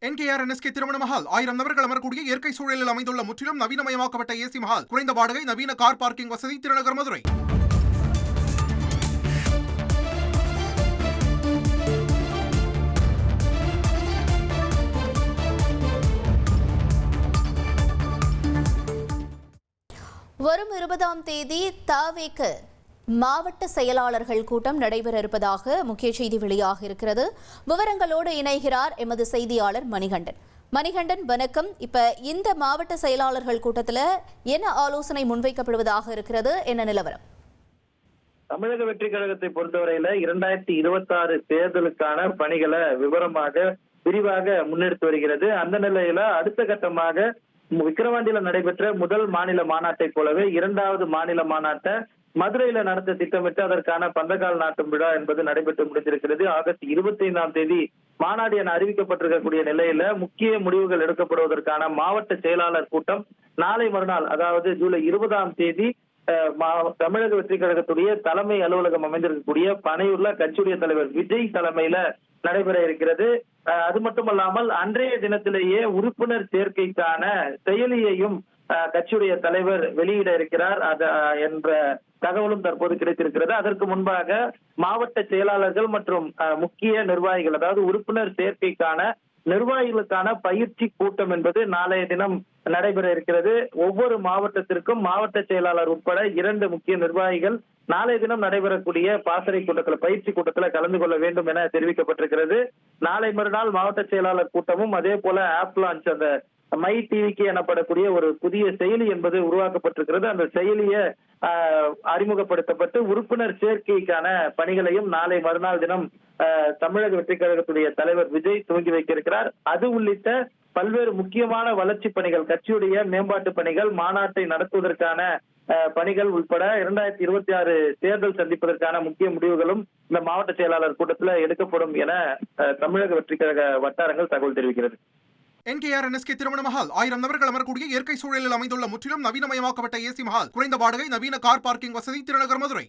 NKR NSK திருமண மஹால் 1000 நபர்கள் அமரக்கூடிய இயற்கை சூழலில் அமைந்துள்ள முற்றிலும் நவீனமயமாக்கப்பட்ட ஏசி மஹால், குறைந்த வாடகை, நவீன கார் பார்க்கிங் வசதி, திருநகர் மதுரை. வரும் 20ஆம் தேதி தவேக மாவட்ட செயலாளர்கள் கூட்டம் நடைபெற இருப்பதாக முக்கிய செய்தி வெளியாக இருக்கிறது. விவரங்களோடு இணைகிறார் எமது செய்தியாளர் மணிகண்டன். மணிகண்டன், வணக்கம். இப்ப இந்த மாவட்ட செயலாளர்கள் கூட்டத்தில் என்ன ஆலோசனை முன்வைக்கப்படுவதாக இருக்கிறது, என்ன நிலவரம்? தமிழக வெற்றி கழகத்தை பொறுத்தவரையில 2026 தேர்தலுக்கான பணிகளை விரிவாக முன்னெடுத்து வருகிறது. அந்த நிலையில அடுத்த கட்டமாக விக்கிரவாண்டியில நடைபெற்ற முதல் மாநில மாநாட்டை போலவே 2வது மாநில மாநாட்டை மதுரையில நடத்த திட்டமிட்டு அதற்கான பந்தக்கால் நாட்டும் விழா என்பது நடைபெற்று முடிந்திருக்கிறது. ஆகஸ்ட் 25ஆம் தேதி மாநாடு என அறிவிக்கப்பட்டிருக்கக்கூடிய நிலையில முக்கிய முடிவுகள் எடுக்கப்படுவதற்கான மாவட்ட செயலாளர் கூட்டம் நாளை மறுநாள், அதாவது ஜூலை 20ஆம் தேதி தமிழக வெற்றி கழகத்துடைய தலைமை அலுவலகம் அமைந்திருக்கக்கூடிய பனையூர்ல கட்சியுடைய தலைவர் விஜய் தலைமையில நடைபெற இருக்கிறது. அது மட்டுமல்லாமல் அன்றைய தினத்திலேயே உறுப்பினர் சேர்க்கைக்கான செயலியையும் கட்சியுடைய தலைவர் வெளியிட இருக்கிறார் என்ற தகவலும் தற்போது கிடைத்திருக்கிறது. அதற்கு முன்பாக மாவட்ட செயலாளர்கள் மற்றும் முக்கிய நிர்வாகிகள், அதாவது உறுப்பினர் சேர்க்கைக்கான நிர்வாகிகளுக்கான பயிற்சி கூட்டம் என்பது நாளைய தினம் நடைபெற இருக்கிறது. ஒவ்வொரு மாவட்டத்திற்கும் மாவட்ட செயலாளர் உட்பட 2 முக்கிய நிர்வாகிகள் நாளைய தினம் நடைபெறக்கூடிய பாசறை கூட்டத்தில், பயிற்சி கூட்டத்தில் கலந்து கொள்ள வேண்டும் என தெரிவிக்கப்பட்டிருக்கிறது. நாளை மறுநாள் மாவட்ட செயலாளர் கூட்டமும், அதே போல ஆப் லான்ச், அந்த மை டிவிக்கு எனப்படக்கூடிய ஒரு புதிய செயலி என்பது உருவாக்கப்பட்டிருக்கிறது. அந்த செயலியை அறிமுகப்படுத்தப்பட்டு உறுப்பினர் சேர்க்கைக்கான பணிகளையும் நாளை மறுநாள் தினம் தமிழக வெற்றி கழகத்துடைய தலைவர் விஜய் துவங்கி வைக்க இருக்கிறார். அது உள்ளிட்ட பல்வேறு முக்கியமான வளர்ச்சி பணிகள், கட்சியுடைய மேம்பாட்டு பணிகள், மாநாட்டை நடத்துவதற்கான பணிகள் உட்பட 2026 தேர்தல் சந்திப்பதற்கான முக்கிய முடிவுகளும் இந்த மாவட்ட செயலாளர் கூட்டத்தில் எடுக்கப்படும் என தமிழக வெற்றி கழக வட்டாரங்கள் தகவல் தெரிவிக்கிறது. NKR NSK திருமண மஹால் 1000 நபர்கள் அமரக்கூடிய இயற்கை சூழலில் அமைந்துள்ள முற்றிலும் நவீனமயமாக்கப்பட்ட ஏசி மஹால், குறைந்த வாடகை, நவீன கார் பார்க்கிங் வசதி, திருநகர் மதுரை.